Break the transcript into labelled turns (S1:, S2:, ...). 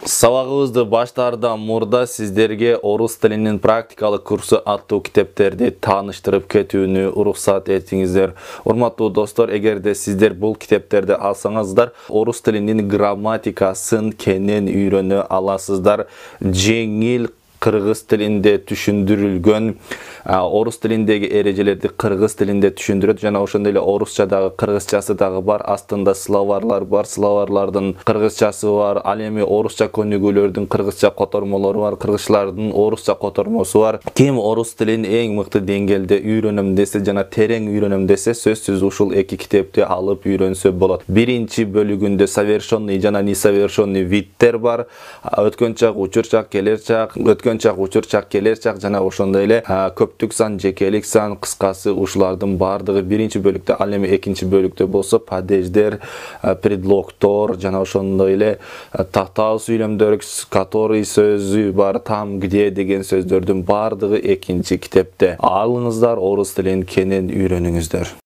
S1: Сабагыбызды баштаардан мурда сиздерге орус тилинин практикалык курсу аттуу китептерди тааныштырып кетүүнү уруксат этиңиздер. Урматтуу достор, эгерде сиздер бул китептерди алсаңыздар, орус тилинин грамматикасын кенен үйрөнө аласыздар. Жеңил кыргыз тилинде түшүндүрүлгөн, орус тилиндеги эрежелерди кыргыз тилинде түшүндүрөт жана ошондой эле орусчадагы кыргызчасы дагы бар. Астында словарлар бар, словарлардын кыргызчасы бар. Ал эми орусча көнүгүүлөрдүн кыргызча котормолору бар, кыргызчылардын орусча котормосу бар. Ким орус тилин эң мыкты деңгээлде үйрөнөм десе жана терең үйрөнөм десе, сөзсүз ушул эки китепти алып үйрөнсө болот. Биринчи бөлүгүндө совершенный жана несовершенный видтер бар. Өткөн чак, учур чак, келер чак, өткөн чак, учур чак, келер чак жана ошондой эле көптүк сан, жекелик сан, кыскасы ушулардын бардыгы биринчи бөлүктө. Ал эми экинчи бөлүктө болсо падеждер, предлогтор жана ошондой эле тактаа сүйлөмдөр, который сөзү бар, там, где деген сөздөрдүн бардыгы экинчи китепте. Алыңыздар, орус тилин кенен үйрөнүңүздөр.